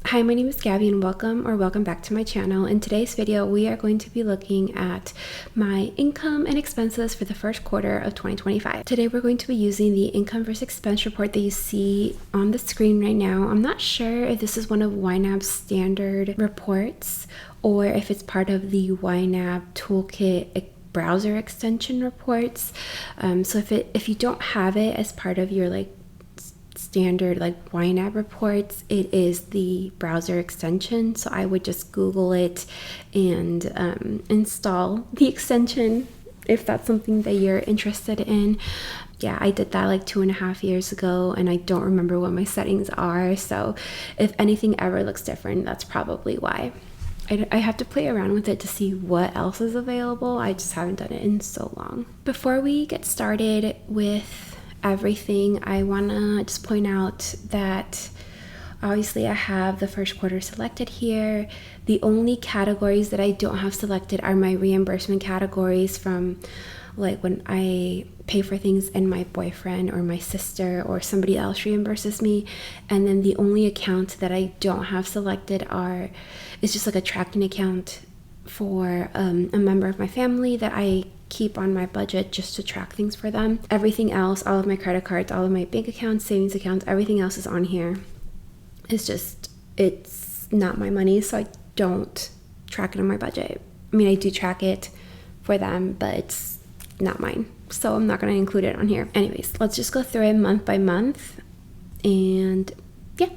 Hi, my name is Gabby and welcome back to my channel. In today's video, we are going to be looking at my income and expenses for the first quarter of 2025. Today, we're going to be using the income versus expense report that you see on the screen right now. I'm not sure if this is one of YNAB's standard reports or if it's part of the YNAB Toolkit browser extension reports. So if you don't have it as part of your standard YNAB reports, it is the browser extension. So I would just Google it and install the extension if that's something that you're interested in. Yeah, I did that like 2.5 years ago and I don't remember what my settings are. So if anything ever looks different, that's probably why. I have to play around with it to see what else is available. I just haven't done it in so long. Before we get started with everything, I want to just point out that obviously I have the first quarter selected here. The only categories that I don't have selected are my reimbursement categories from when I pay for things and my boyfriend or my sister or somebody else reimburses me. And then the only account that I don't have selected is just a tracking account for a member of my family that I keep on my budget just to track things for them. Everything else, all of my credit cards, all of my bank accounts, savings accounts, everything else is on here. It's not my money, so I don't track it on my budget. I mean, I do track it for them, but it's not mine, so I'm not going to include it on here. Anyways, let's just go through it month by month. And yeah,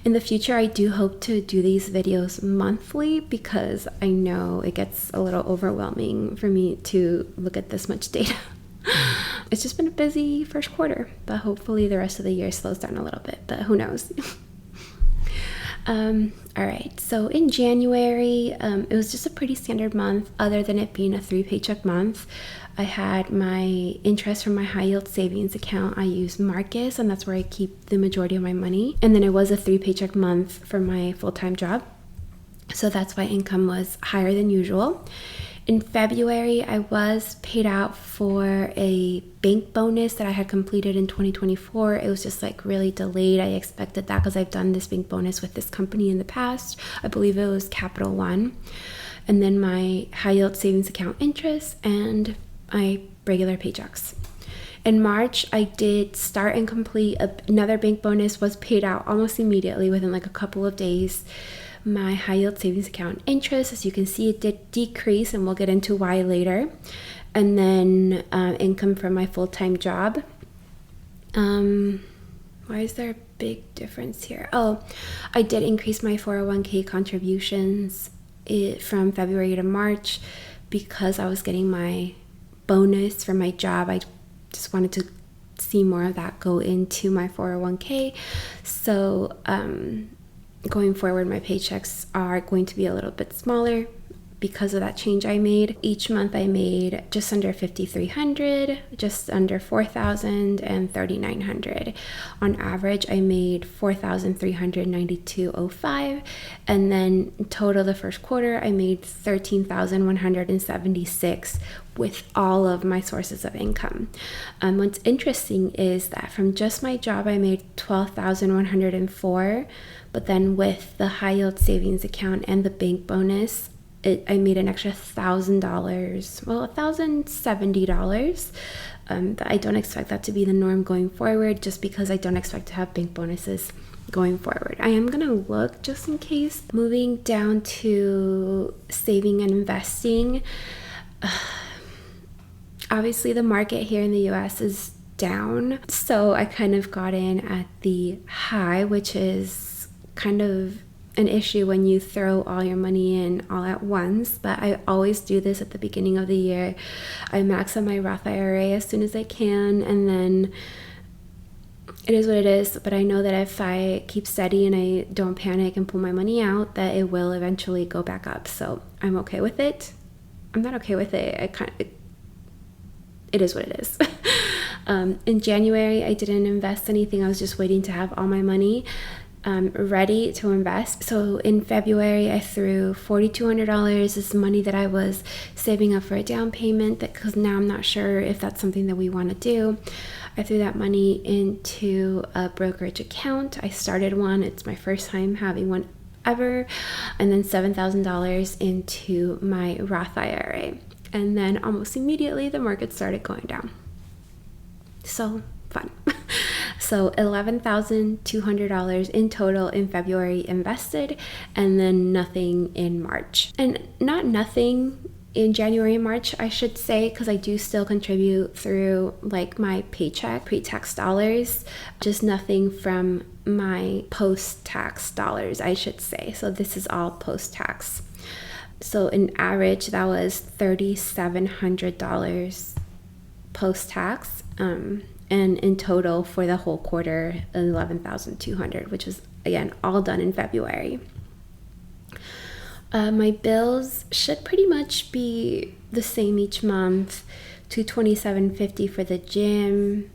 in the future I do hope to do these videos monthly because I know it gets a little overwhelming for me to look at this much data. It's just been a busy first quarter, but hopefully the rest of the year slows down a little bit, but who knows. All right, so in January, it was just a pretty standard month other than it being a 3-paycheck month. I had my interest from my high yield savings account. I use Marcus, and that's where I keep the majority of my money. And then it was a 3-paycheck month for my full-time job. So that's why income was higher than usual. In February, I was paid out for a bank bonus that I had completed in 2024. It was just really delayed. I expected that because I've done this bank bonus with this company in the past. I believe it was Capital One. And then my high yield savings account interest and my regular paychecks. In March, I did start and complete another bank bonus, was paid out almost immediately within a couple of days. My high yield savings account interest, as you can see, it did decrease, and we'll get into why later. And then income from my full-time job. Why is there a big difference here? Oh, I did increase my 401k contributions from February to March because I was getting my bonus from my job. I just wanted to see more of that go into my 401k. So going forward, my paychecks are going to be a little bit smaller because of that change I made. Each month I made just under $5,300, just under $4,000, and $3,900. On average, I made $4,392.05, and then in total the first quarter I made $13,176 with all of my sources of income. What's interesting is that from just my job I made $12,104, but then with the high yield savings account and the bank bonus, I made an extra $1,000, well, $1,070. I don't expect that to be the norm going forward, just because I don't expect to have bank bonuses going forward. I am gonna look just in case. Moving down to saving and investing. Obviously the market here in the US is down, so I kind of got in at the high, which is kind of an issue when you throw all your money in all at once, but I always do this at the beginning of the year. I max out my Roth IRA as soon as I can, and then it is what it is. But I know that if I keep steady and I don't panic and pull my money out, that it will eventually go back up. So I'm okay with it. I'm not okay with it. It is what it is. In January, I didn't invest anything. I was just waiting to have all my money ready to invest. So in February, I threw $4,200. This is money that I was saving up for a down payment, because now I'm not sure if that's something that we want to do. I threw that money into a brokerage account. I started one. It's my first time having one ever, and then $7,000 into my Roth IRA. And then almost immediately the market started going down. So fun. So $11,200 in total in February invested, and then nothing in March. And not nothing in January and March, I should say, because I do still contribute through like my paycheck, pre-tax dollars, just nothing from my post-tax dollars, I should say. So this is all post-tax. So in average, that was $3,700 post-tax. And in total for the whole quarter, $11,200, which is again all done in February. My bills should pretty much be the same each month. $227.50 for the gym,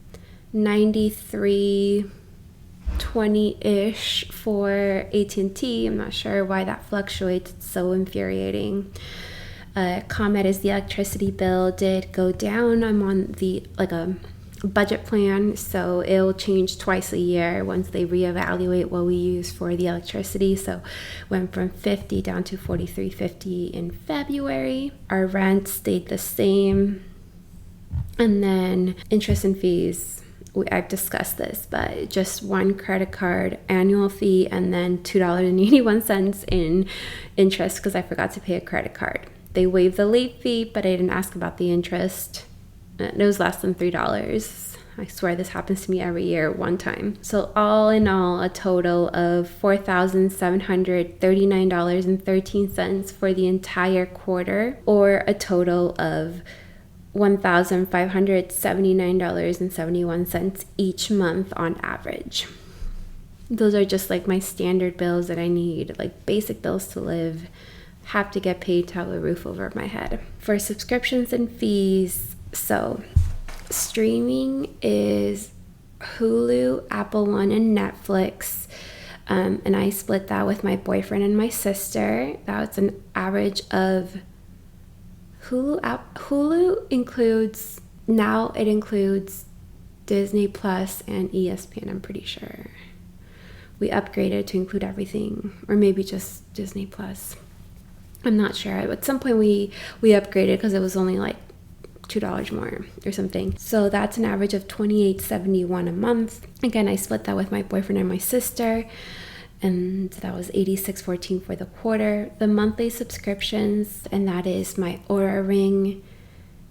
$93.20-ish for AT&T. I'm not sure why that fluctuates. It's so infuriating. ComEd is the electricity bill did go down. I'm on a budget plan, so it'll change twice a year once they reevaluate what we use for the electricity. So went from $50 down to $43.50 in February. Our rent stayed the same, and then interest and fees, I've discussed this, but just one credit card annual fee and then $2.81 in interest because I forgot to pay a credit card. They waived the late fee, but I didn't ask about the interest. It was less than $3. I swear this happens to me every year one time. So all in all, a total of $4,739.13 for the entire quarter, or a total of $1,579.71 each month on average. Those are just like my standard bills that I need, like basic bills to live, have to get paid to have a roof over my head. For subscriptions and fees, so streaming is Hulu, Apple One, and Netflix. And I split that with my boyfriend and my sister. That's an average of Hulu includes, now it includes Disney Plus and ESPN, I'm pretty sure. We upgraded to include everything, or maybe just Disney Plus. I'm not sure. At some point we upgraded because it was only like $2 more or something. So that's an average of $28.71 a month. Again, I split that with my boyfriend and my sister, and that was $86.14 for the quarter. The monthly subscriptions, and that is my Oura Ring.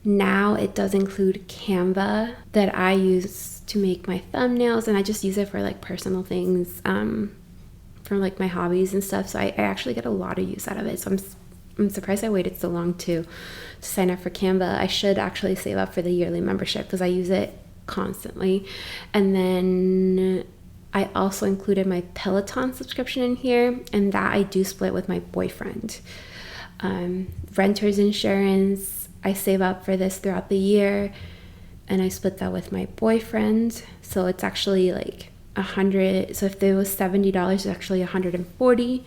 Now it does include Canva that I use to make my thumbnails, and I just use it for like personal things, for like my hobbies and stuff. So I actually get a lot of use out of it. So I'm surprised I waited so long to sign up for Canva. I should actually save up for the yearly membership because I use it constantly. And then I also included my Peloton subscription in here, and that I do split with my boyfriend. Renter's insurance, I save up for this throughout the year, and I split that with my boyfriend. So it's actually like $100. So if it was $70, it's actually $140.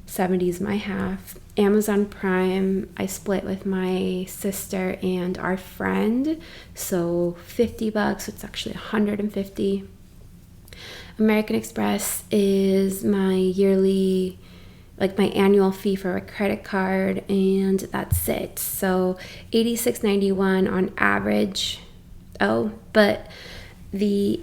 70 is my half. Amazon Prime, I split with my sister and our friend, so $50. It's actually $150. American Express is my yearly, like my annual fee for a credit card, and that's it. So $86.91 on average. Oh, but the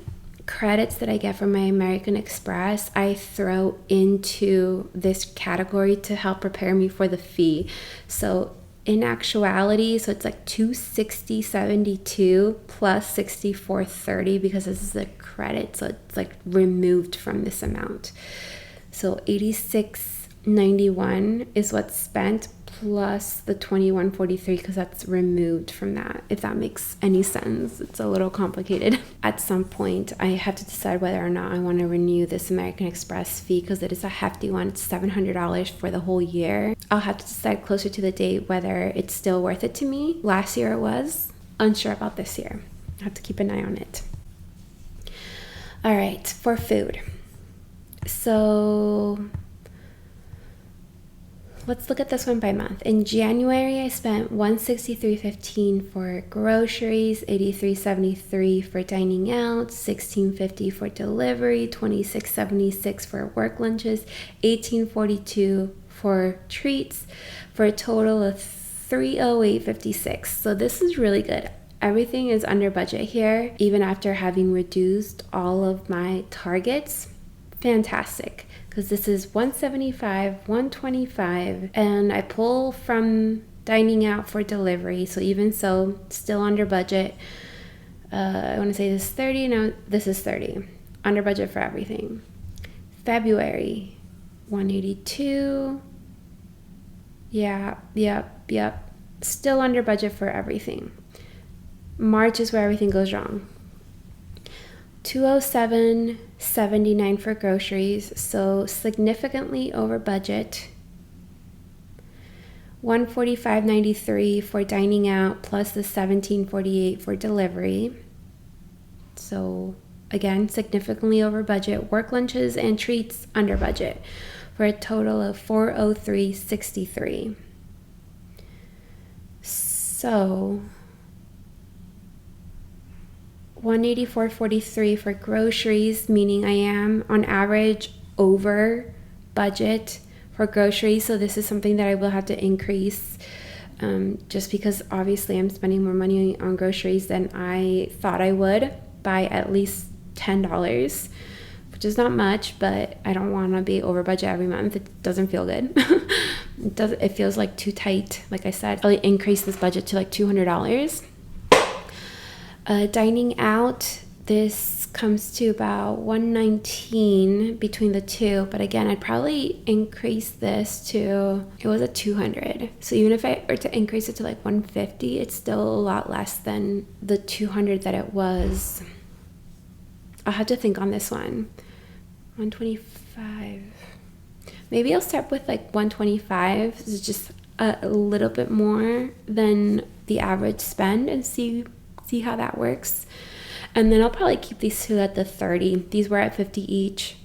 credits that I get from my American Express, I throw into this category to help prepare me for the fee. So in actuality, so it's like $260.72 plus $64.30 because this is a credit, so it's like removed from this amount. So $86.91 is what's spent plus the $21.43 because that's removed from that, if that makes any sense. It's a little complicated. At some point, I have to decide whether or not I want to renew this American Express fee because it is a hefty one. It's $700 for the whole year. I'll have to decide closer to the date whether it's still worth it to me. Last year it was. Unsure about this year. I have to keep an eye on it. All right, for food. So let's look at this one by month. In January, I spent $163.15 for groceries, $83.73 for dining out, $16.50 for delivery, $26.76 for work lunches, $18.42 for treats, for a total of $308.56. So this is really good. Everything is under budget here, even after having reduced all of my targets. Fantastic, because this is 175, 125, and I pull from dining out for delivery, so even so, still under budget. I want to say this is 30, now this is 30. Under budget for everything. February, 182. Yep. Still under budget for everything. March is where everything goes wrong. 207.79 for groceries, so significantly over budget. 145.93 for dining out plus the 17.48 for delivery. So again, significantly over budget. Work lunches and treats under budget for a total of 403.63. So 184.43 for groceries, meaning I am on average over budget for groceries. So this is something that I will have to increase, just because obviously I'm spending more money on groceries than I thought I would, by at least $10, which is not much, but I don't want to be over budget every month. It doesn't feel good. It feels like too tight. Like I said, I'll increase this budget to like $200. Dining out, this comes to about $119 between the two, but again, I'd probably increase this to, it was at $200. So even if I were to increase it to like $150, it's still a lot less than the $200 that it was. I'll have to think on this one. $125. Maybe I'll start with like $125. This is just a little bit more than the average spend, and see how that works. And then I'll probably keep these two at the 30. These were at 50 each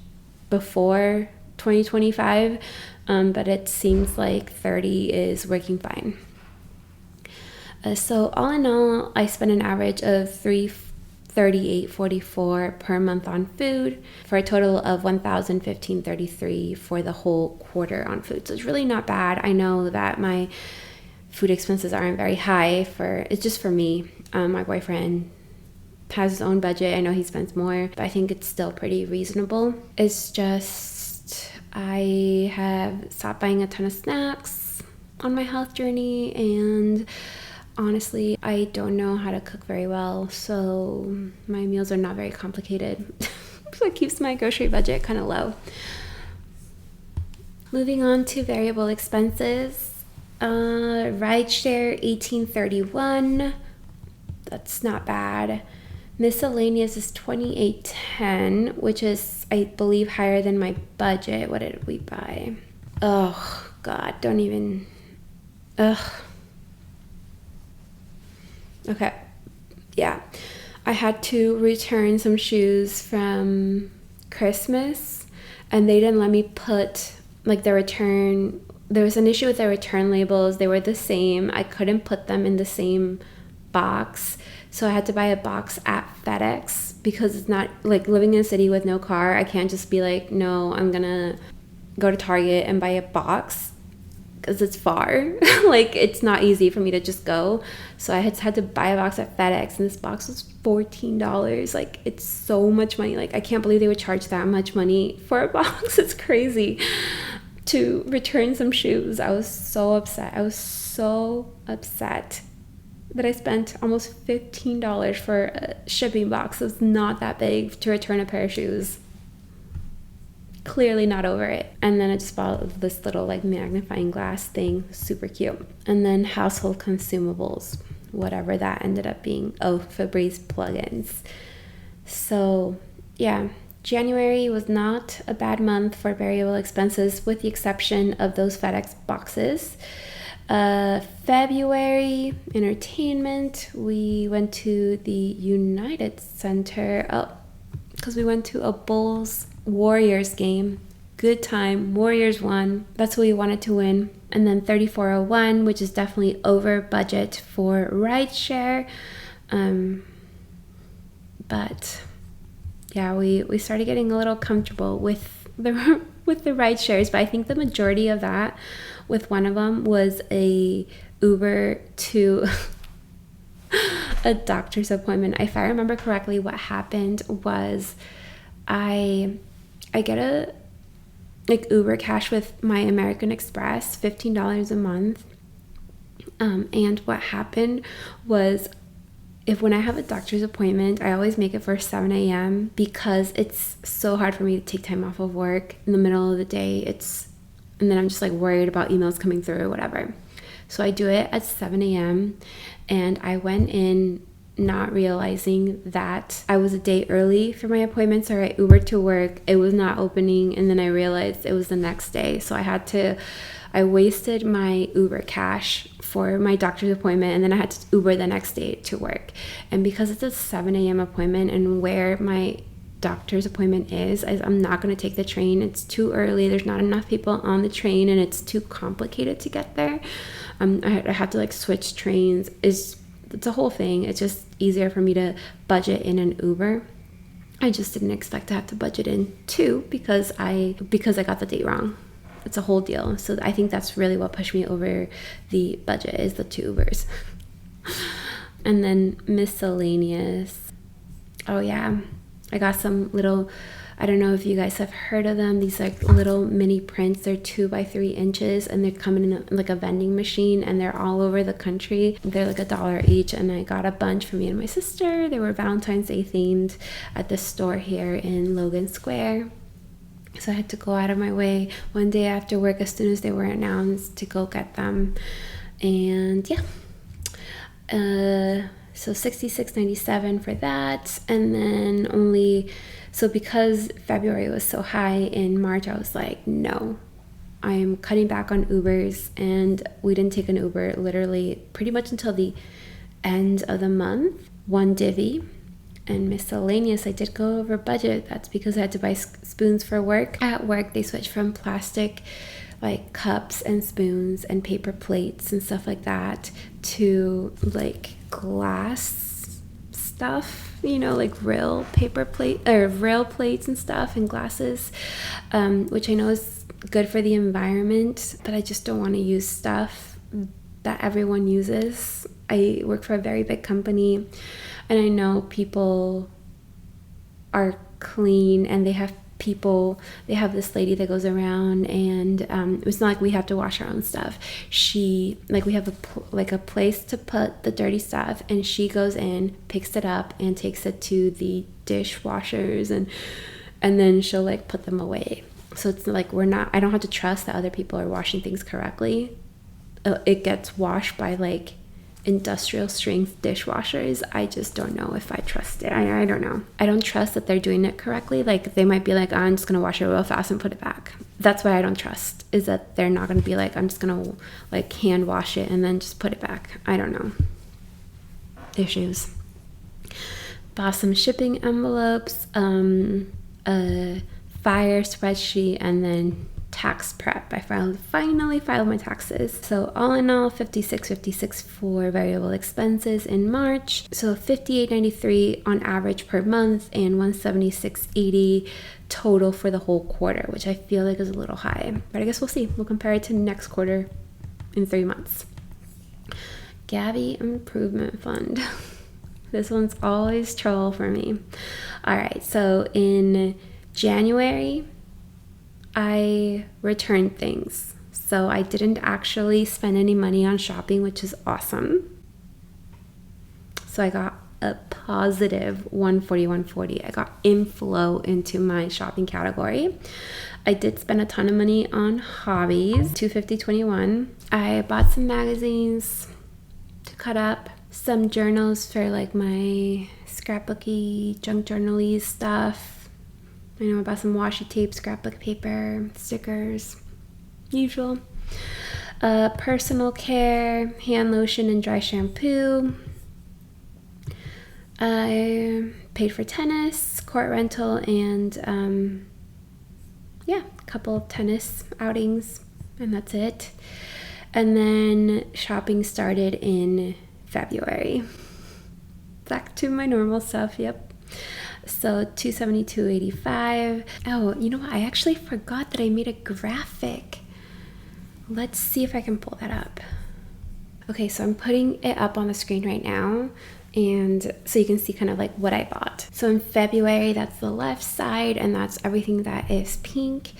before 2025, but it seems like 30 is working fine. So all in all, I spend an average of $338.44 per month on food, for a total of $1,015.33 for the whole quarter on food. So it's really not bad. I know that my food expenses aren't very high, it's just for me. My boyfriend has his own budget. I know he spends more, but I think it's still pretty reasonable. It's just I have stopped buying a ton of snacks on my health journey, and honestly, I don't know how to cook very well, so my meals are not very complicated. So it keeps my grocery budget kind of low. Moving on to variable expenses. Rideshare, $18.31. That's not bad. Miscellaneous is $28.10, which is, I believe, higher than my budget. What did we buy? Oh God, don't even. Okay, yeah, I had to return some shoes from Christmas, and they didn't let me put like the return. There was an issue with the return labels. They were the same. I couldn't put them in the same box, so I had to buy a box at FedEx, because it's not like living in a city with no car. I can't just be like, no, I'm gonna go to Target and buy a box, because it's far. Like, it's not easy for me to just go. So I had to buy a box at FedEx, and this box was $14. Like, it's so much money. Like, I can't believe they would charge that much money for a box. It's crazy. To return some shoes, I was so upset. That I spent almost $15 for a shipping box. It's not that big to return a pair of shoes. Clearly not over it. And then I just bought this little like magnifying glass thing, super cute. And then household consumables, whatever that ended up being. Oh, Febreze plugins. So yeah, January was not a bad month for variable expenses, with the exception of those FedEx boxes. February, entertainment, we went to the United Center because we went to a Bulls Warriors game. Good time. Warriors won. That's what we wanted to win. and then 3401, which is definitely over budget for rideshare. But yeah, we started getting a little comfortable with the with the ride shares, but I think the majority of that with one of them was a Uber to a doctor's appointment. If I remember correctly, what happened was I get a Uber Cash with my American Express, $15 a month. And what happened was, when I have a doctor's appointment, I always make it for 7 a.m. because it's so hard for me to take time off of work in the middle of the day. And then I'm just like worried about emails coming through or whatever. So I do it at 7 a.m. and I went in not realizing that I was a day early for my appointment. So I Ubered to work. It was not opening, and then I realized it was the next day. So I wasted my Uber Cash for my doctor's appointment, and then I had to Uber the next day to work. And because it's a 7 a.m. appointment, and where my doctor's appointment is I'm not going to take the train. It's too early. There's not enough people on the train, and it's too complicated to get there. I had to switch trains. It's a whole thing. It's just easier for me to budget in an Uber. I just didn't expect to have to budget in two because I got the date wrong. It's a whole deal. So I think that's really what pushed me over the budget, is the 2 Ubers. And then miscellaneous. Oh yeah, I got some little, I don't know if you guys have heard of them, these little mini prints. They're 2 by 3 inches, and they're coming in a vending machine, and they're all over the country. They're $1 each, and I got a bunch for me and my sister. They were Valentine's Day themed at the store here in Logan Square. So I had to go out of my way one day after work as soon as they were announced to go get them. And yeah, so $66.97 for that. And then because February was so high, in March I was like, no, I am cutting back on Ubers. And we didn't take an Uber literally pretty much until the end of the month. One divvy. And miscellaneous, I did go over budget. That's because I had to buy spoons for work. At work, they switched from plastic cups and spoons and paper plates and stuff like that to glass stuff, real paper plate or real plates and stuff and glasses, which I know is good for the environment, but I just don't want to use stuff that everyone uses. I work for a very big company, and I know people are clean, and they have this lady that goes around, and it's not like we have to wash our own stuff. We have a place to put the dirty stuff, and she goes in, picks it up, and takes it to the dishwashers, and then she'll put them away. So it's I don't have to trust that other people are washing things correctly. It gets washed by industrial strength dishwashers. I just don't know if I trust it. I don't know. I don't trust that they're doing it correctly. They might be I'm just gonna wash it real fast and put it back. That's what I don't trust, is that they're not gonna be I'm just gonna hand wash it and then just put it back. I don't know. Issues. Bought some shipping envelopes, a fire spreadsheet, and then tax prep. I finally filed my taxes. So all in all, $56.56 for variable expenses in March. So $58.93 on average per month, and $176.80 total for the whole quarter, which I feel is a little high. But I guess we'll see. We'll compare it to next quarter in 3 months. Gabby Improvement Fund. This one's always trouble for me. All right, so in January, I returned things. So I didn't actually spend any money on shopping, which is awesome. So I got a positive $140. I got inflow into my shopping category. I did spend a ton of money on hobbies, $250.21. I bought some magazines to cut up, some journals for my scrapbooky, junk journal-y stuff. I know, I bought some washi tape, scrapbook paper, stickers, usual. Personal care, hand lotion and dry shampoo. I paid for tennis, court rental, and a couple of tennis outings, and that's it. And then shopping started in February. Back to my normal stuff, yep. So $272.85. Oh, you know what? I actually forgot that I made a graphic. Let's see if I can pull that up. Okay, so I'm putting it up on the screen right now, and so you can see kind of like what I bought. So in February, that's the left side, and that's everything that is pink.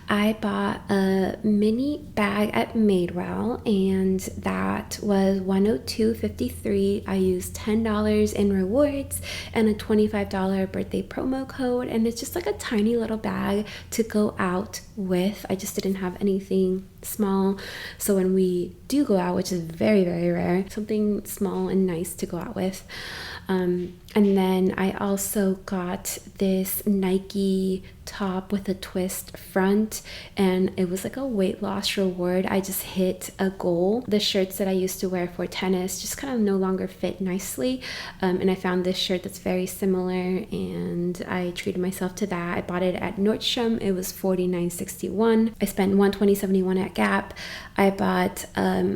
I bought a mini bag at Madewell, and that was $102.53. I used $10 in rewards and a $25 birthday promo code, and it's just like a tiny little bag to go out with. I just didn't have anything small, so when we do go out, which is very, very rare, something small and nice to go out with. And then I also got this Nike top with a twist front, and it was like a weight loss reward. I just hit a goal. The shirts that I used to wear for tennis just kind of no longer fit nicely, and I found this shirt that's very similar, and I treated myself to that. I bought it at Nordstrom. It was $49.61. I spent $120.71 at Gap. I bought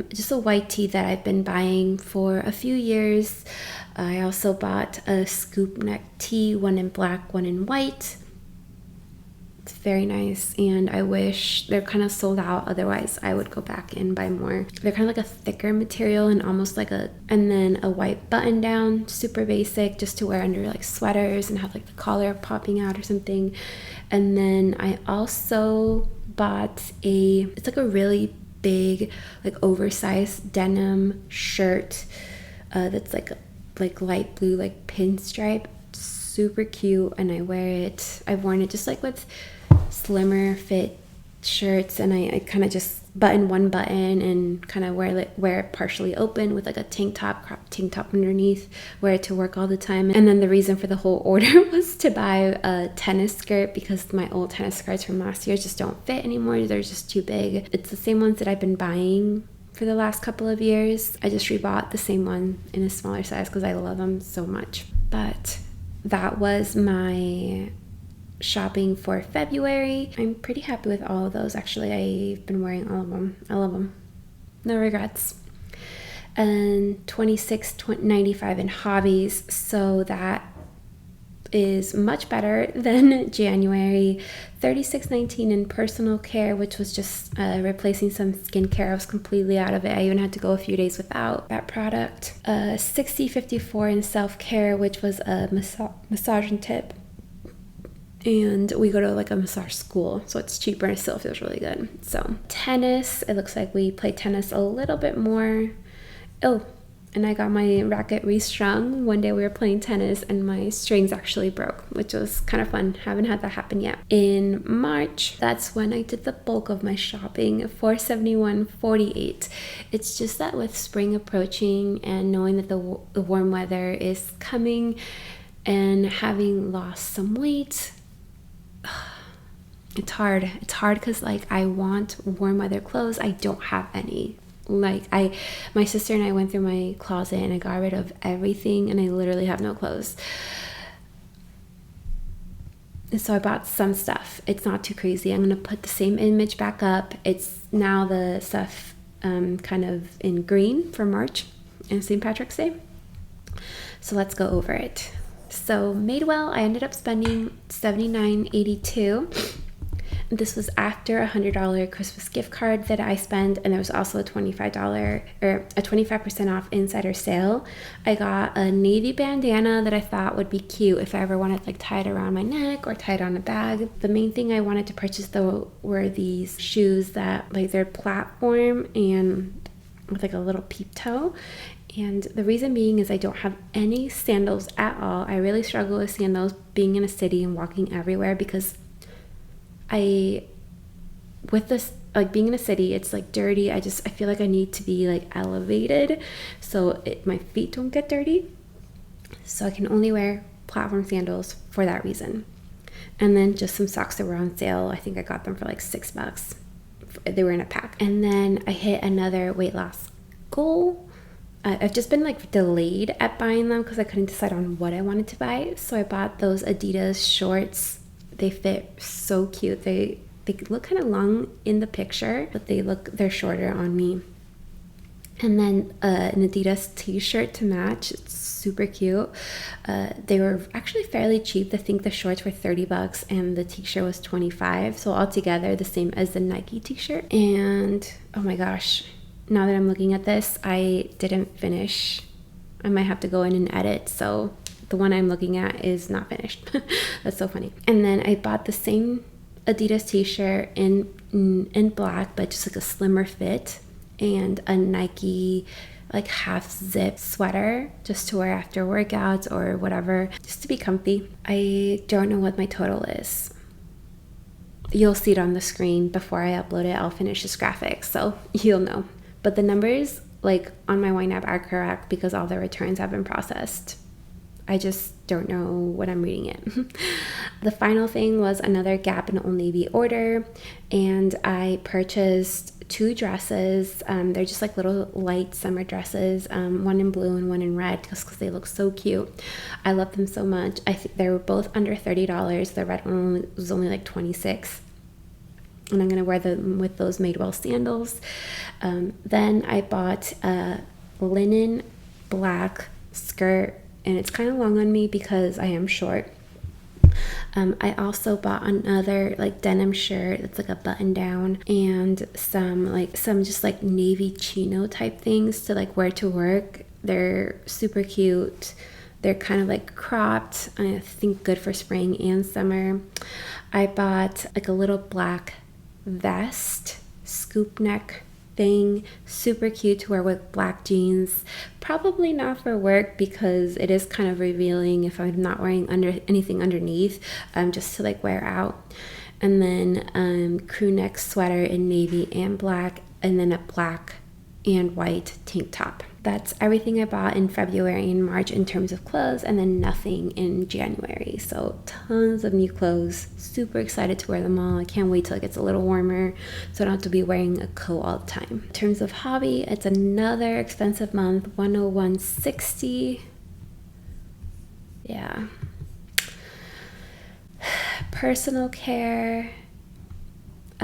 just a white tee that I've been buying for a few years. I also bought a scoop neck tee, one in black, one in white. It's very nice, and I wish they're kind of sold out. Otherwise, I would go back and buy more. They're kind of like a thicker material and almost like and then a white button down, super basic, just to wear under like sweaters and have like the collar popping out or something. And then I also bought it's like a really big, like oversized denim shirt that's like light blue, like pinstripe, super cute, and I wear it. I've worn it just like with slimmer fit shirts, and I kind of just button one button and kind of wear it partially open with like a crop tank top underneath, wear it to work all the time. And then the reason for the whole order was to buy a tennis skirt, because my old tennis skirts from last year just don't fit anymore. They're just too big. It's the same ones that I've been buying for the last couple of years. I just rebought the same one in a smaller size because I love them so much. But that was my shopping for February. I'm pretty happy with all of those. Actually, I've been wearing all of them. I love them. No regrets. And $26.95 in hobbies. So that is much better than January. $36.19 in personal care, which was just replacing some skincare. I was completely out of it. I even had to go a few days without that product. $60.54 in self-care, which was a massage and tip. And we go to like a massage school, so it's cheaper and it still feels really good. So tennis, it looks like we play tennis a little bit more. Oh, and I got my racket restrung. One day we were playing tennis and my strings actually broke, which was kind of fun. Haven't had that happen yet. In March, that's when I did the bulk of my shopping, $471.48. It's just that with spring approaching and knowing that the warm weather is coming and having lost some weight, it's hard because like I want warm weather clothes. I don't have any. Like my sister and I went through my closet and I got rid of everything, and I literally have no clothes. And so I bought some stuff. It's not too crazy. I'm gonna put the same image back up. It's now the stuff kind of in green for March and St. Patrick's Day. So let's go over it. So Madewell, I ended up spending $79.82. This was after a $100 Christmas gift card that I spent, and there was also a $25 or a 25% off insider sale. I got a navy bandana that I thought would be cute if I ever wanted like tie it around my neck or tie it on a bag. The main thing I wanted to purchase though were these shoes that like they're platform and with like a little peep toe. And the reason being is I don't have any sandals at all. I really struggle with sandals being in a city and walking everywhere, because with this, like being in a city, it's like dirty. I feel like I need to be like elevated so my feet don't get dirty. So I can only wear platform sandals for that reason. And then just some socks that were on sale. I think I got them for like $6. They were in a pack. And then I hit another weight loss goal. I've just been like delayed at buying them because I couldn't decide on what I wanted to buy. So I bought those Adidas shorts. They fit so cute. They look kind of long in the picture, but they're shorter on me. And then an Adidas t-shirt to match. It's super cute. They were actually fairly cheap. I think the shorts were $30 and the t-shirt was $25. So altogether the same as the Nike t-shirt. And oh my gosh, now that I'm looking at this, I didn't finish. I might have to go in and edit. So the one I'm looking at is not finished. That's so funny. And then I bought the same Adidas t-shirt in black, but just like a slimmer fit, and a Nike like half zip sweater just to wear after workouts or whatever, just to be comfy. I don't know what my total is. You'll see it on the screen before I upload it. I'll finish this graphic, so you'll know. But the numbers like on my YNAB are correct because all the returns have been processed. I just don't know what I'm reading it. The final thing was another Gap and Old Navy order, and I purchased 2 dresses. They're just like little light summer dresses, one in blue and one in red, just because they look so cute. I love them so much. I think they were both under $30. The red one was only like $26. And I'm gonna wear them with those Madewell sandals. Then I bought a linen black skirt, and it's kind of long on me because I am short. I also bought another like denim shirt that's like a button down, and some just like navy chino type things to like wear to work. They're super cute. They're kind of like cropped. I think good for spring and summer. I bought like a little black vest, scoop neck thing, super cute to wear with black jeans. Probably not for work because it is kind of revealing if I'm not wearing anything underneath, just to like wear out. And then crew neck sweater in navy and black, and then a black and white tank top. That's everything I bought in February and March in terms of clothes, and then nothing in January. So tons of new clothes. Super excited to wear them all. I can't wait till it gets a little warmer so I don't have to be wearing a coat all the time. In terms of hobby, it's another expensive month, $101.60. Yeah. Personal care.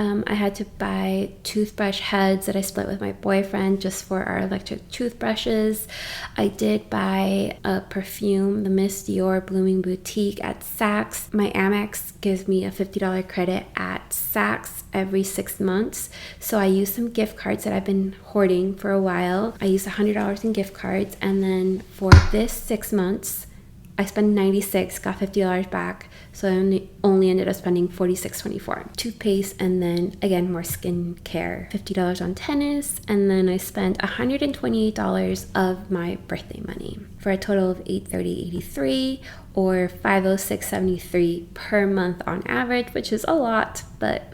I had to buy toothbrush heads that I split with my boyfriend just for our electric toothbrushes. I did buy a perfume, the Miss Dior Blooming Boutique at Saks. My Amex gives me a $50 credit at Saks every 6 months. So I used some gift cards that I've been hoarding for a while. I used $100 in gift cards, and then for this 6 months, I spent $96, got $50 back, so I only ended up spending $46.24. Toothpaste, and then again more skincare. $50 on tennis, and then I spent $128 of my birthday money for a total of $830.83 or $506.73 per month on average, which is a lot, but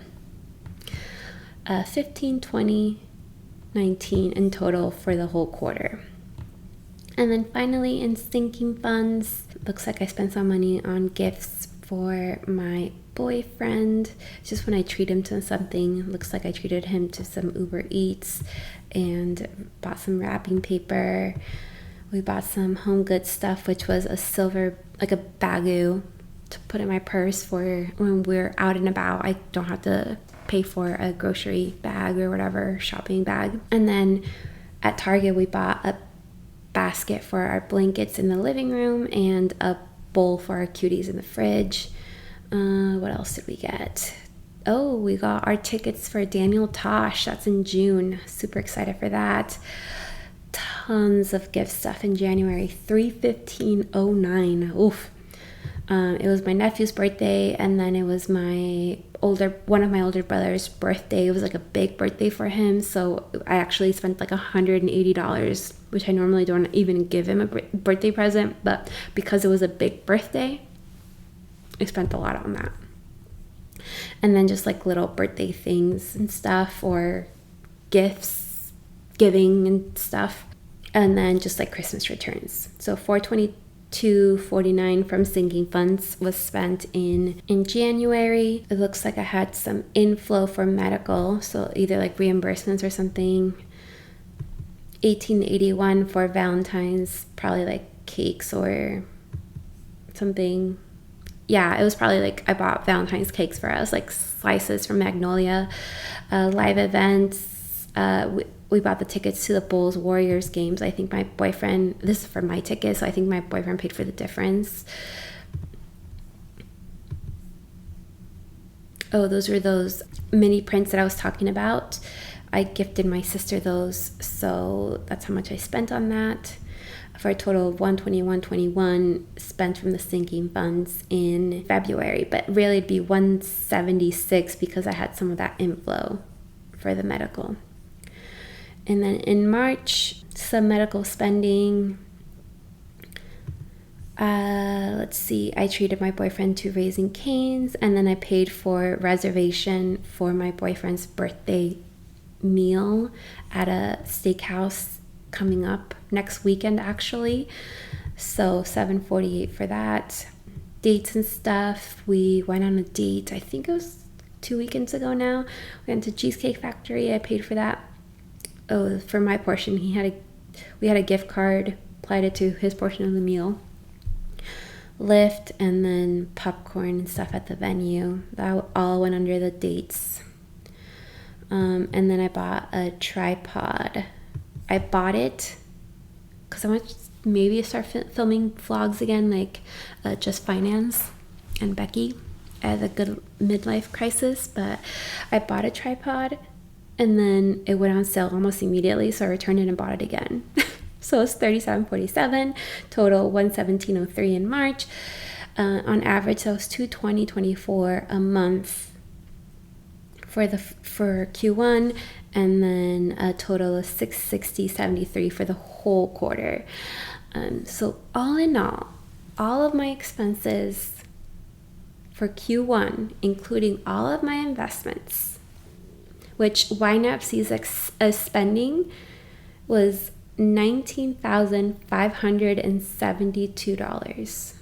$15, $20, $19 in total for the whole quarter. And then finally, in sinking funds, looks like I spent some money on gifts for my boyfriend. Just when I treat him to something, looks like I treated him to some Uber Eats and bought some wrapping paper. We bought some home goods stuff, which was a silver, like a bagoo to put in my purse for when we're out and about. I don't have to pay for a grocery bag or whatever, shopping bag. And then at Target, we bought a basket for our blankets in the living room and a bowl for our cuties in the fridge. What else did we get? Oh, we got our tickets for Daniel Tosh. That's in June. Super excited for that. Tons of gift stuff in January. $315.09. Oof. It was my nephew's birthday, and then it was one of my older brother's birthday. It was like a big birthday for him, so I actually spent like $180, which I normally don't even give him a birthday present, but because it was a big birthday, I spent a lot on that. And then just like little birthday things and stuff, or gifts, giving and stuff, and then just like Christmas returns. So $422.49 from sinking funds was spent in January. It looks like I had some inflow for medical, so either like reimbursements or something. $18.81 for Valentine's, probably like cakes or something. Yeah, it was probably like I bought Valentine's cakes for us, like slices from Magnolia. Live events, we bought the tickets to the Bulls Warriors games. I think my boyfriend, this is for my ticket, so I think my boyfriend paid for the difference. Oh, those were those mini prints that I was talking about. I gifted my sister those, so that's how much I spent on that, for a total of $121.21 spent from the sinking funds in February. But really it'd be $176 because I had some of that inflow for the medical. And then in March, some medical spending. Let's see, I treated my boyfriend to Raising Cane's, and then I paid for reservation for my boyfriend's birthday meal at a steakhouse coming up next weekend, actually. So $748 for that. Dates and stuff. We went on a date, I think it was 2 weekends ago now. We went to Cheesecake Factory. I paid for that. Oh, for my portion, we had a gift card, applied it to his portion of the meal. Lyft, and then popcorn and stuff at the venue. That all went under the dates. And then I bought a tripod. I bought it because I want to maybe start filming vlogs again, like Just Finance and Becky. I had a good midlife crisis, but I bought a tripod and then it went on sale almost immediately, so I returned it and bought it again. So it's $37.47, total $117.03 in March. On average, that was $220.24 a month for Q1, and then a total of $660.73 for the whole quarter. So all in all of my expenses for Q1, including all of my investments, which YNAB sees as spending, was $19,572.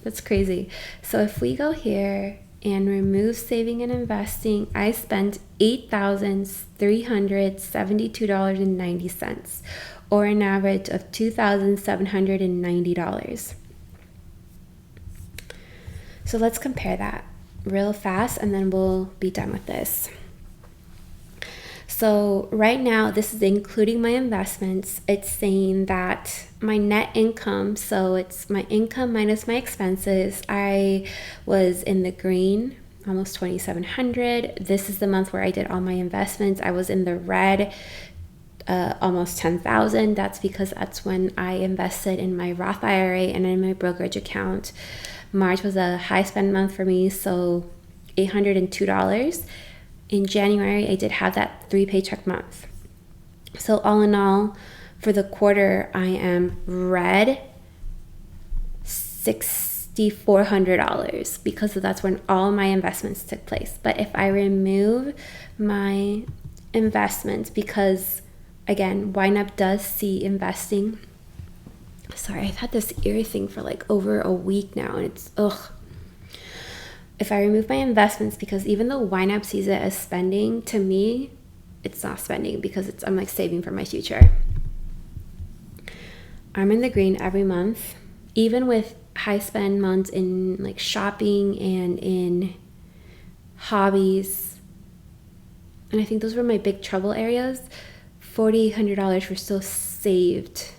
That's crazy. So if we go here and remove saving and investing, I spent $8,372.90, or an average of $2,790. So let's compare that real fast and then we'll be done with this. So right now, this is including my investments. It's saying that my net income, so it's my income minus my expenses, I was in the green, almost $2,700. This is the month where I did all my investments. I was in the red, almost $10,000. That's because that's when I invested in my Roth IRA and in my brokerage account. March was a high spend month for me, so $802. In January, I did have that 3 paycheck month. So all in all, for the quarter, I am red $6,400 because that's when all my investments took place. But if I remove my investments, because again, YNAB does see investing. Sorry, I've had this ear thing for like over a week now, and it's If I remove my investments, because even though YNAB sees it as spending, to me, it's not spending because I'm like saving for my future. I'm in the green every month, even with high spend months in like shopping and in hobbies. And I think those were my big trouble areas. $4,800 were still saved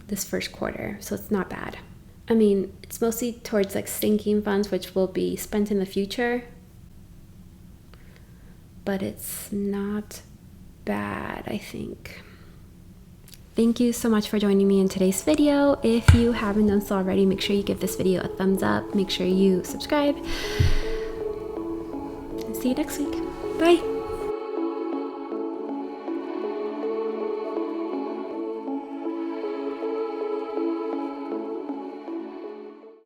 this first quarter, so it's not bad. I mean, it's mostly towards like sinking funds, which will be spent in the future, but it's not bad, I think. Thank you so much for joining me in today's video. If you haven't done so already, make sure you give this video a thumbs up. Make sure you subscribe. See you next week. Bye.